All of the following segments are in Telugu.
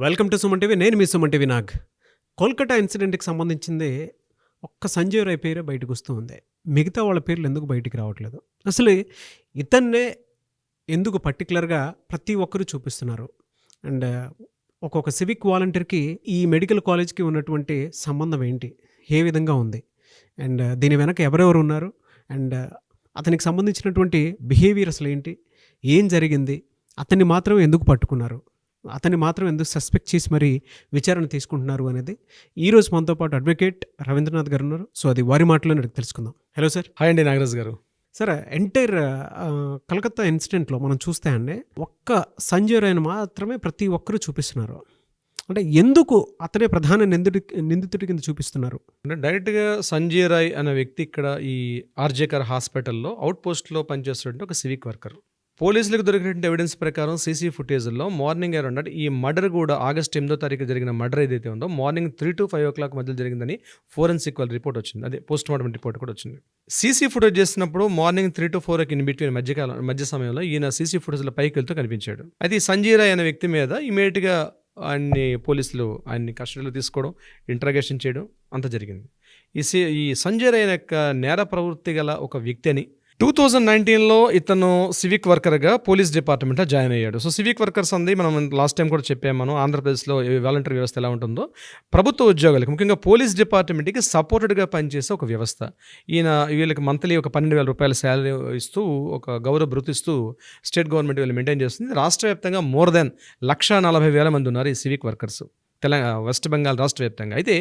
Welcome to Suman TV. నేను మీ సుమన్ టీవీ నాగ్. కోల్కతా ఇన్సిడెంట్కి సంబంధించింది ఒక్క సంజయ్ రాయ్ పేరే బయటకు వస్తూ ఉంది. మిగతా వాళ్ళ పేర్లు ఎందుకు బయటికి రావట్లేదు? అసలు ఇతన్నే ఎందుకు పర్టికులర్గా ప్రతి ఒక్కరూ చూపిస్తున్నారు? అండ్ ఒక్కొక్క సివిక్ వాలంటీర్కి ఈ మెడికల్ కాలేజ్కి ఉన్నటువంటి సంబంధం ఏంటి, ఏ విధంగా ఉంది, అండ్ దీని వెనక ఎవరెవరు ఉన్నారు, అండ్ అతనికి సంబంధించినటువంటి బిహేవియర్ అసలు ఏంటి, ఏం జరిగింది, అతన్ని మాత్రం ఎందుకు పట్టుకున్నారు, అతన్ని మాత్రం ఎందుకు సస్పెక్ట్ చేసి మరి విచారణ తీసుకుంటున్నారు అనేది ఈరోజు మనతో పాటు అడ్వకేట్ రవీంద్రనాథ్ గారు ఉన్నారు. సో అది వారి మాటలో తెలుసుకుందాం. Hello sir. హాయ్ అండి నాగరాజ్ గారు. సార్, ఎంటైర్ కలకత్తా ఇన్సిడెంట్లో మనం చూస్తే అండి ఒక్క సంజయ్ రాయ్ని మాత్రమే ప్రతి ఒక్కరూ చూపిస్తున్నారు. అంటే ఎందుకు అతనే ప్రధాన నిందితుడి కింద చూపిస్తున్నారు? అంటే డైరెక్ట్గా సంజయ్ రాయ్ అనే వ్యక్తి ఇక్కడ ఈ ఆర్జేకర్ హాస్పిటల్లో అవుట్ పోస్ట్లో పనిచేస్తున్నట్టు ఒక సివిక్ వర్కర్. పోలీసులకు దొరికినటువంటి ఎవిడెన్స్ ప్రకారం సీసీ ఫుటేజ్లో మార్నింగ్ అరౌండ్ అంటే ఈ మర్డర్ కూడా ఆగస్ట్ 8వ తారీఖు జరిగిన మర్డర్ ఏదైతే ఉందో మార్నింగ్ 3 to 5 o'clock మధ్యలో జరిగిందని ఫోరెన్సిక్ వాళ్ళ రిపోర్ట్ వచ్చింది. అదే పోస్ట్ మార్టం రిపోర్ట్ కూడా వచ్చింది. సీసీ ఫుటేజ్ చేసినప్పుడు మార్నింగ్ 3 to 4 ఇన్ బిట్వీన్ మధ్య సమయంలో ఈయన సీసీ ఫుటేజ్లో పైకి వెళ్తూ కనిపించాడు. అయితే ఈ సంజయ్ రాయ్ అనే వ్యక్తి మీద ఇమీడియట్గా పోలీసులు ఆయన్ని కస్టడీలో తీసుకోవడం, ఇంట్రాగేషన్ చేయడం అంత జరిగింది. ఈ సంజయ్ రాయ్ యొక్క నేర ప్రవృత్తి గల ఒక వ్యక్తి అని 2019లో ఇతను సివిక్ వర్కర్గా పోలీస్ డిపార్ట్మెంట్లో జాయిన్ అయ్యాడు. సో సివిక్ వర్కర్స్ అంది మనం లాస్ట్ టైం కూడా చెప్పాము. మనం ఆంధ్రప్రదేశ్లో వాలంటీర్ వ్యవస్థ ఎలా ఉంటుందో ప్రభుత్వ ఉద్యోగాలకు ముఖ్యంగా పోలీస్ డిపార్ట్మెంట్కి సపోర్టెడ్గా పనిచేసే ఒక వ్యవస్థ. వీళ్ళకి మంత్లీ ఒక 12,000 రూపాయల శాలరీ ఇస్తూ ఒక గౌరవ భృతిస్తూ స్టేట్ గవర్నమెంట్ వీళ్ళు మెయింటైన్ చేస్తుంది. రాష్ట్ర వ్యాప్తంగా మోర్ దెన్ 140,000 మంది ఉన్నారు ఈ civic workers Telangana west Bengal రాష్ట్ర వ్యాప్తంగా. అయితే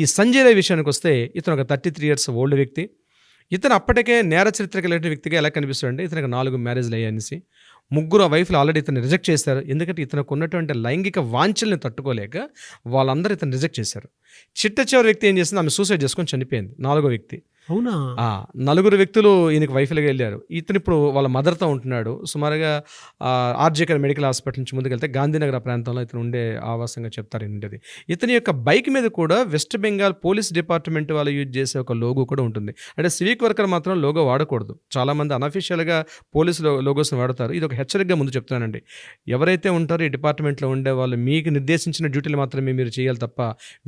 ఈ సంజయ్ రాయ్ విషయానికి వస్తే ఇతను ఒక 33 years ఓల్డ్ వ్యక్తి. ఇతను అప్పటికే నేర చరిత్ర కలిగిన వ్యక్తిగా ఎలా కనిపిస్తాడంటే ఇతనికి 4 మ్యారేజ్లు అయ్యాయనేసి, 3 వైఫ్లు ఆల్రెడీ ఇతను రిజెక్ట్ చేశారు. ఎందుకంటే ఇతనికి ఉన్నటువంటి లైంగిక వాంఛల్ని తట్టుకోలేక వాళ్ళందరూ ఇతను రిజెక్ట్ చేశారు. చివరి వ్యక్తి ఏం చేసింది, ఆమె సూసైడ్ చేసుకొని చనిపోయింది. 4వ వ్యక్తి. అవునా? 4 వ్యక్తులు ఈయనకి వైఫ్లుగా వెళ్ళారు. ఇతను ఇప్పుడు వాళ్ళ మదర్తో ఉంటున్నాడు. సుమారుగా ఆర్జేకర్ మెడికల్ హాస్పిటల్ నుంచి ముందుకెళ్తే గాంధీనగర్ ప్రాంతంలో ఇతను ఉండే ఆవాసంగా చెప్తారు ఉండేది. ఇతని యొక్క బైక్ మీద కూడా వెస్ట్ బెంగాల్ పోలీస్ డిపార్ట్మెంట్ వాళ్ళు యూజ్ చేసే ఒక లోగో కూడా ఉంటుంది. అంటే సివిక్ వర్కర్ మాత్రం లోగో వాడకూడదు. చాలామంది అనఫీషియల్గా పోలీసు లోగోస్ని వాడతారు. ఇది ఒక హెచ్చరికగా ముందు చెప్తున్నానండి. ఎవరైతే ఉంటారో ఈ డిపార్ట్మెంట్లో ఉండే వాళ్ళు మీకు నిర్దేశించిన డ్యూటీలు మాత్రమే మీరు చేయాలి తప్ప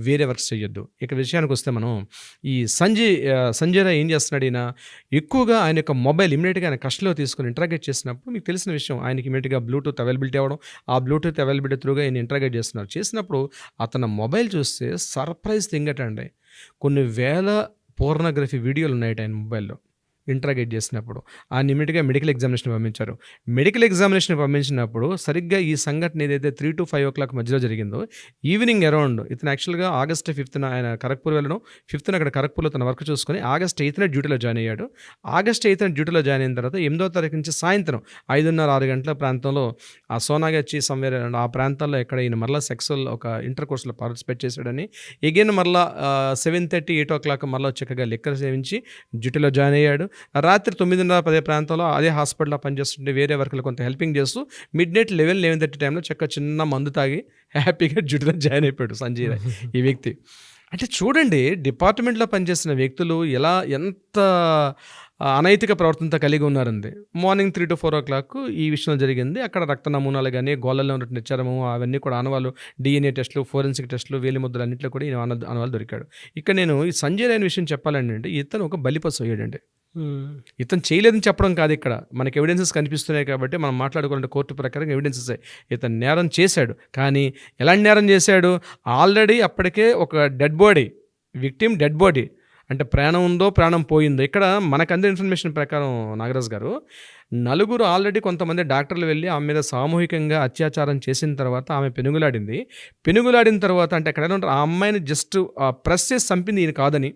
వేరే వర్క్స్ చేయొద్దు. ఇక విషయానికి వస్తే మనం ఈ సంజయ్ రాయ్ ఏం చేస్తున్నాడు, ఈయన ఎక్కువగా ఆయన యొక్క మొబైల్ ఇమీడియట్గా ఆయన కస్టడీలో తీసుకుని ఇంట్రాగేట్ చేసినప్పుడు మీకు తెలిసిన విషయం, ఆయనకి ఇమీడియట్గా బ్లూటూత్ అవైలబిలిటీ అవ్వడం, ఆ బ్లూటూత్ అవైలబిలిటీ త్రూగా ఆయన ఇంట్రాగేట్ చేసినప్పుడు అతను మొబైల్ చూస్తే సర్ప్రైజ్ థింగ్ అండి, కొన్ని వేల పోర్నోగ్రఫీ వీడియోలు ఉన్నాయి ఆయన మొబైల్లో. ఇంట్రాగేట్ చేసినప్పుడు ఆయన ఇమీడియట్గా మెడికల్ ఎగ్జామినేషన్ పంపించారు. మెడికల్ ఎగ్జామినేషన్ పంపించినప్పుడు సరిగ్గా ఈ సంఘటన ఏదైతే 3 to 5 o'clock మధ్యలో జరిగిందో ఈవినింగ్ అరౌండ్ ఇతను యాక్చువల్గా ఆగస్ట్ 5th ఆయన కరక్పూర్ వెళ్ళడం, 5th అక్కడ కరక్పూర్లో తన వర్క్ చూసుకొని ఆగస్ట్ 8th డ్యూటీలో జాయిన్ అయ్యాడు. ఆగస్ట్ 8th డ్యూటీలో జాయిన్ అయిన తర్వాత 8వ తారీఖు నుంచి సాయంత్రం 5:30-6 గంటల ప్రాంతంలో ఆ సోనాగచ్చి సమ్వేర్ ఆ ప్రాంతాల్లో ఎక్కడ ఈయన మరలా సెక్సువల్ ఒక ఇంటర్ కోర్సులో పార్టిసిపేట్ చేశాడని, ఎగైన్ మరలా 7:30-8 o'clock మరలా చక్కగా లెక్కలు సేవించి డ్యూటీలో జాయిన్ అయ్యాడు. రాత్రి 9:30-10 ప్రాంతంలో అదే హాస్పిటల్లో పనిచేస్తుంటే వేరే వర్కులు కొంత హెల్పింగ్ చేస్తూ మిడ్-నైట్ 11-11:30 టైంలో చక్కగా చిన్న మందు తాగి హ్యాపీగా డ్యూటీలో జాయిన్ అయిపోయాడు సంజయ్ రాయ్ ఈ వ్యక్తి. అంటే చూడండి, డిపార్ట్మెంట్లో పనిచేసిన వ్యక్తులు ఎంత అనైతిక ప్రవర్తనతో కలిగి ఉన్నారండి. మార్నింగ్ 3 to 4 o'clock ఈ విషయం జరిగింది. అక్కడ రక్త నమూనాలు కానీ గోళ్ళల్లో ఉన్నటువంటి చర్మము అవన్నీ కూడా ఆనవాళ్ళు, DNA టెస్టులు, ఫోరెన్సిక్ టెస్టులు, వేలిముద్రలు అన్నింటిలో కూడా ఈ ఆనవాళ్ళు దొరికాడు. ఇక్కడ నేను ఈ సంజయ్ రాయ్ విషయం చెప్పాలండి అంటే ఇతను ఒక బలిపశు అయ్యాడండి. ఇతను చేయలేదని చెప్పడం కాదు, ఇక్కడ మనకి ఎవిడెన్సెస్ కనిపిస్తున్నాయి కాబట్టి మనం మాట్లాడుకోవాలంటే కోర్టు ప్రకారం ఎవిడెన్సెస్ ఇతను నేరం చేశాడు. కానీ ఎలాంటి నేరం చేశాడు, ఆల్రెడీ అప్పటికే ఒక dead body, victim dead body, అంటే ప్రాణం ఉందో ప్రాణం పోయిందో. ఇక్కడ మనకు అందే ఇన్ఫర్మేషన్ ప్రకారం నాగరాజ్ గారు, 4 ఆల్రెడీ కొంతమంది డాక్టర్లు వెళ్ళి ఆమె మీద సామూహికంగా అత్యాచారం చేసిన తర్వాత ఆమె పెనుగులాడిన తర్వాత అంటే ఎక్కడైనా ఉంటారు ఆ అమ్మాయిని జస్ట్ ప్రెస్ చేసి చంపింది ఈయన కాదని,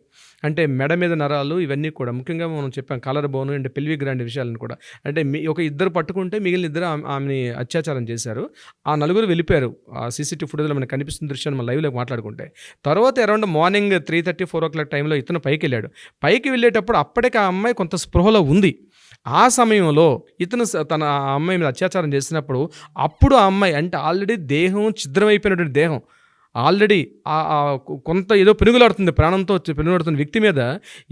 అంటే మెడ మీద నరాలు ఇవన్నీ కూడా ముఖ్యంగా మనం చెప్పాం కలర్ బోను అండ్ పెల్విక్ గ్రాండ్ విషయాలను కూడా, అంటే ఒక ఇద్దరు పట్టుకుంటే మిగిలిన 2 ఆమెని అత్యాచారం చేశారు. ఆ 4 వెళ్ళిపోయారు. ఆ CCTV ఫుటేజ్లో మనకు కనిపిస్తున్న దృశ్యాన్ని మనం లైవ్లో మాట్లాడుకుంటే తర్వాత అరౌండ్ మార్నింగ్ 3:30-4 o'clock టైంలో ఇతను పైకి వెళ్ళాడు. పైకి వెళ్ళేటప్పుడు అప్పటికి ఆ అమ్మాయి కొంత స్పృహలో ఉంది. ఆ సమయంలో ఇతను తన అమ్మాయి మీద అత్యాచారం చేసినప్పుడు అప్పుడు ఆ అమ్మాయి అంటే ఆల్రెడీ దేహం ఛిద్రమైపోయినటువంటి దేహం, ఆల్రెడీ కొంత ఏదో పెనుగులాడుతుంది, ప్రాణంతో పెనుగులాడుతున్న వ్యక్తి మీద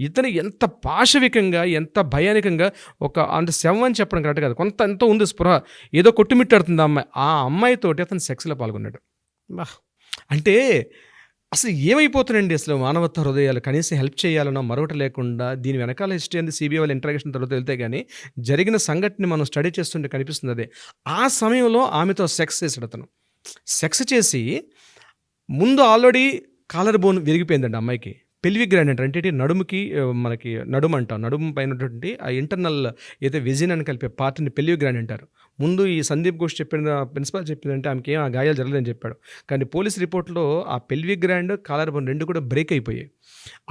ఇతను ఎంత పాశవికంగా ఎంత భయానికంగా అంటే శవం అని చెప్పడం కరెక్ట్ కాదు, కొంత ఎంతో ఉంది స్పృహ, ఏదో కొట్టుమిట్టాడుతుంది ఆ అమ్మాయితోటి అతను సెక్స్లో పాల్గొన్నాడు. బా! అంటే అసలు ఏమైపోతున్నాయండి అసలు మానవత్వ హృదయాలు. కనీసం హెల్ప్ చేయాలనో మరొకటి లేకుండా దీని వెనకాల హిస్టరీ అనేది సీబీఐ వాళ్ళ ఇంటరాగేషన్ తర్వాత వెళ్తే గానీ, జరిగిన సంఘటనని మనం స్టడీ చేస్తుంటే కనిపిస్తుంది అదే. ఆ సమయంలో ఆమెతో సెక్స్ చేసాడు అతను. సెక్స్ చేసి ముందు ఆల్రెడీ కాలర్ బోన్ విరిగిపోయిందండి అమ్మాయికి. పెల్విక్ గ్లాండ్ అంటారు. అంటే నడుముకి మనకి నడుము అంటాం. నడుము పైన ఉన్నటువంటి ఆ ఇంటర్నల్ ఏదైతే వెజిన్ అని కలిపే పార్ట్‌ని పెల్విక్ గ్లాండ్ అంటారు. ముందు ఈ సందీప్ ఘోష్ ప్రిన్సిపల్ చెప్పిందంటే ఆమెకేం ఆ గాయాలు జరగలేదని చెప్పాడు. కానీ పోలీస్ రిపోర్ట్‌లో ఆ పెల్విక్ గ్లాండ్, కాలర్ బోన్ 2 కూడా బ్రేక్ అయిపోయాయి.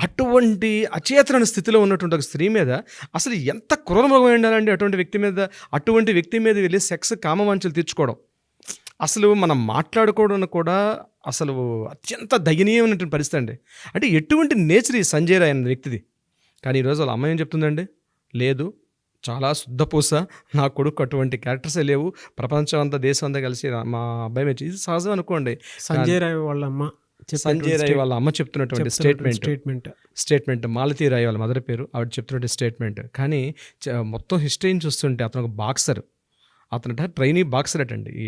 అటువంటి అచేతన స్థితిలో ఉన్నటువంటి ఒక స్త్రీ మీద అసలు ఎంత క్రూరమృగమై ఉండాలండి అటువంటి వ్యక్తి మీద. అటువంటి వ్యక్తి మీద వెళ్ళి సెక్స్ కామవాంఛలు తీర్చుకోవడం. అసలు మనం మాట్లాడుకోవడం కూడా అసలు అత్యంత దయనీయమైనటువంటి పరిస్థితి అండి. అంటే ఎటువంటి నేచర్ ఈ సంజయ్ రాయ్ అనే వ్యక్తిది. కానీ ఈరోజు వాళ్ళ అమ్మాయి ఏం చెప్తుందండి, లేదు చాలా శుద్ధపూస, నా కొడుకు అటువంటి క్యారెక్టర్సే లేవు, ప్రపంచం అంతా దేశం అంతా కలిసి మా అబ్బాయి మీద ఇది సహజం అనుకోండి. సంజయ్ రాయ్ వాళ్ళ అమ్మ సంజయ్ రాయ్ వాళ్ళ అమ్మ చెప్తున్నటువంటి స్టేట్మెంట్ మాలతీ రాయ్ వాళ్ళ మదర్ పేరు, ఆవిడ చెప్తున్నటువంటి స్టేట్మెంట్. కానీ మొత్తం హిస్టరీని చూస్తుంటే అతను ఒక బాక్సర్, అతనట ట్రైనీ బాక్సర్ అటండి. ఈ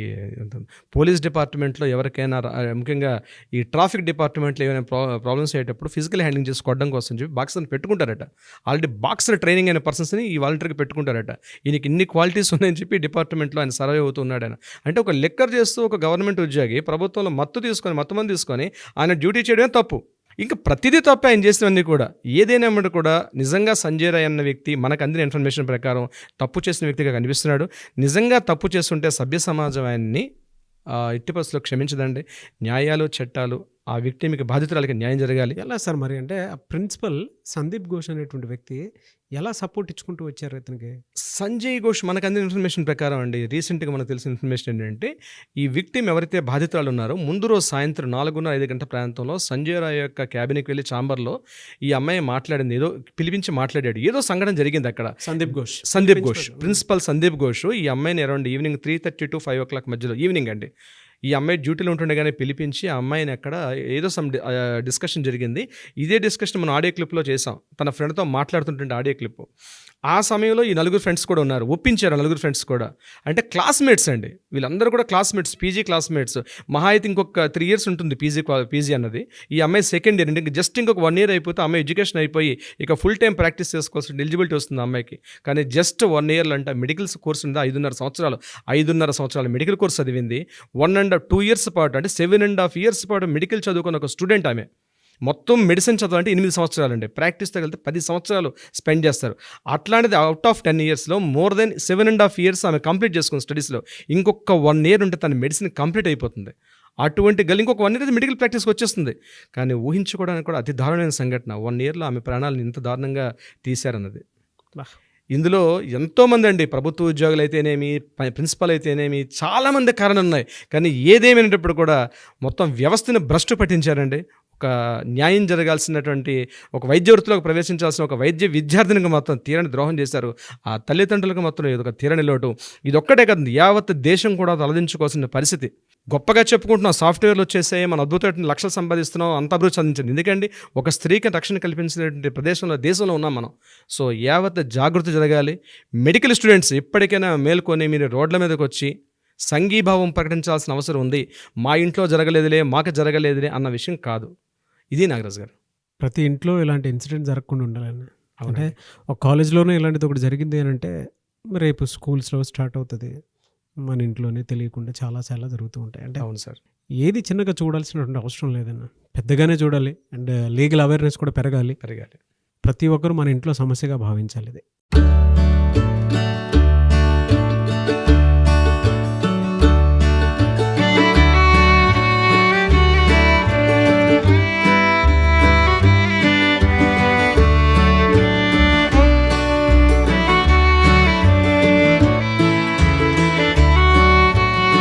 పోలీస్ డిపార్ట్మెంట్లో ఎవరికైనా ముఖ్యంగా ఈ ట్రాఫిక్ డిపార్ట్మెంట్లో ఏమైనా ప్రాబ్లమ్స్ అయ్యేటప్పుడు ఫిజికల్ హ్యాండ్లింగ్ చేసుకోవడం కోసం చెప్పి బాక్సర్ని పెట్టుకుంటారట. ఆల్రెడీ బాక్సర్ ట్రైనింగ్ అయిన పర్సన్స్ని ఈ వాలంటీర్కి పెట్టుకుంటారట. ఈయనకి ఇన్ని క్వాలిటీస్ ఉన్నాయని చెప్పి డిపార్ట్మెంట్లో ఆయన సర్వే అవుతున్నాడు ఆయన. అంటే ఒక లెక్కర్ చేస్తూ ఒక గవర్నమెంట్ ఉద్యోగి ప్రభుత్వంలో మత్తు మంది తీసుకొని ఆయన డ్యూటీ చేయడమే తప్పు. ఇంకా ప్రతిదీ తప్ప ఆయన చేసినవన్నీ కూడా. ఏదైనా కూడా నిజంగా సంజయ్ రాయ్ అన్న వ్యక్తి మనకు అందిన ఇన్ఫర్మేషన్ ప్రకారం తప్పు చేసిన వ్యక్తిగా కనిపిస్తున్నాడు. నిజంగా తప్పు చేస్తుంటే సభ్య సమాజం ఆయన్ని ఎట్టి పరిస్థితుల్లో క్షమించదండి. న్యాయాలు, చట్టాలు ఆ వ్యక్తికి బాధితురాలకి న్యాయం జరగాలి. ఎలా సార్ మరి? అంటే ఆ ప్రిన్సిపల్ సందీప్ ఘోష్ అనేటువంటి వ్యక్తి ఎలా సపోర్ట్ ఇచ్చుకుంటూ వచ్చారు ఇతనికి? సంజయ్ ఘోష్ మనకు అందిన ఇన్ఫర్మేషన్ ప్రకారం అండి, రీసెంట్గా మనకు తెలిసిన ఇన్ఫర్మేషన్ ఏంటంటే ఈ విక్టిమ్ ఎవరైతే బాధితురాలు ఉన్నారో ముందు రోజు సాయంత్రం 4:30-5 గంటల ప్రాంతంలో సంజయ్ రాయ్ యొక్క క్యాబిన్కి వెళ్ళి ఛాంబర్లో ఈ అమ్మాయి మాట్లాడింది, ఏదో పిలిపించి మాట్లాడాడు, ఏదో సంఘటన జరిగింది అక్కడ. సందీప్ ఘోష్ ప్రిన్సిపల్ సందీప్ ఘోష్ ఈ అమ్మాయిని అరౌండ్ ఈవినింగ్ 3:30 to 5 o'clock మధ్యలో ఈవినింగ్ అండి ఈ అమ్మాయి డ్యూటీలో ఉంటుండగానే పిలిపించి ఆ అమ్మాయిని అక్కడ ఏదో డిస్కషన్ జరిగింది. ఇదే డిస్కషన్ మనం ఆడియో క్లిప్లో చేసాం, తన ఫ్రెండ్తో మాట్లాడుతుంటే ఆడియో క్లిప్. ఆ సమయంలో ఈ 4 ఫ్రెండ్స్ కూడా ఉన్నారు, ఒప్పించారు 4 ఫ్రెండ్స్ కూడా. అంటే క్లాస్మేట్స్ అండి వీళ్ళందరూ కూడా, క్లాస్మేట్స్, పీజీ క్లాస్మేట్స్. మహా అయితే ఇంకొక 3 years ఉంటుంది పీజీ అన్నది. ఈ అమ్మాయి సెకండ్ ఇయర్, అంటే జస్ట్ ఇంకొక 1 year అయిపోతే అమ్మాయి ఎడ్యుకేషన్ అయిపోయి ఇక ఫుల్ టైం ప్రాక్టీస్ చేసుకోవాల్సిన ఎలిజిబిలిటీ వస్తుంది అమ్మాయికి. కానీ జస్ట్ 1 year అంటే మెడికల్ కోర్స్ ఉంది, 5.5 సంవత్సరాలు మెడికల్ కోర్స్ చదివింది. 2 years పాటు అంటే 7.5 years పాటు మెడికల్ చదువుకున్న ఒక స్టూడెంట్ ఆమె. మొత్తం మెడిసిన్ చదవాలంటే 8 సంవత్సరాలు అండి, ప్రాక్టీస్తో కలిపితే 10 సంవత్సరాలు స్పెండ్ చేస్తారు. అట్లాంటిది అవుట్ ఆఫ్ 10 yearsలో మోర్ దెన్ 7.5 years ఆమె కంప్లీట్ చేసుకున్న స్టడీస్లో. ఇంకొక 1 year ఉంటే తన మెడిసిన్ కంప్లీట్ అయిపోతుంది. అటువంటి ఇంకొక 1 year మెడికల్ ప్రాక్టీస్కి వచ్చేస్తుంది. కానీ ఊహించుకోవడానికి కూడా అతి దారుణమైన సంఘటన, 1 yearలో ఆమె ప్రాణాలను ఇంత దారుణంగా తీశారన్నది. ఇందులో ఎంతోమంది అండి, ప్రభుత్వ ఉద్యోగులు అయితేనేమి, ప్రిన్సిపల్ అయితేనేమి, చాలామంది కారణం ఉన్నాయి. కానీ ఏదేమైనప్పుడు కూడా మొత్తం వ్యవస్థను భ్రష్టు పట్టించారండి. ఒక న్యాయం జరగాల్సినటువంటి, ఒక వైద్య వృత్తిలోకి ప్రవేశించాల్సిన ఒక వైద్య విద్యార్థినికి మొత్తం తీరని ద్రోహం చేశారు. ఆ తల్లిదండ్రులకు మొత్తం ఇది ఒక తీరని లోటు. ఇది ఒక్కటే కాదు, యావత్ దేశం కూడా తలదించుకోవాల్సిన పరిస్థితి. గొప్పగా చెప్పుకుంటున్నాం, సాఫ్ట్వేర్లు వచ్చేసాయి, మన అద్భుతమైన లక్షలు సంపాదిస్తున్నాం, అంత అభివృద్ధి సాధించింది. ఎందుకండి ఒక స్త్రీకి రక్షణ కల్పించినటువంటి ప్రదేశంలో, దేశంలో ఉన్నాం మనం. సో యావత్ జాగృతి జరగాలి. మెడికల్ స్టూడెంట్స్ ఇప్పటికైనా మేల్కొని మీరు రోడ్ల మీదకి వచ్చి సంఘీభావం ప్రకటించాల్సిన అవసరం ఉంది. మా ఇంట్లో జరగలేదులే, మాకు జరగలేదులే అన్న విషయం కాదు. ఇది నాగరాజు గారు. ప్రతి ఇంట్లో ఇలాంటి ఇన్సిడెంట్ జరగకుండా ఉండాలని. అంటే ఒక కాలేజ్లోనే ఇలాంటిది ఒకటి జరిగింది అని అంటే రేపు స్కూల్స్లో స్టార్ట్ అవుతుంది, మన ఇంట్లోనే తెలియకుండా చాలా జరుగుతూ ఉంటాయి. అంటే అవును సార్, ఏది చిన్నగా చూడాల్సినటువంటి అవసరం లేదన్న, పెద్దగానే చూడాలి. అండ్ లీగల్ అవేర్నెస్ కూడా పెరగాలి. పెరగాలి. ప్రతి ఒక్కరూ మన ఇంట్లో సమస్యగా భావించాలి ఇది.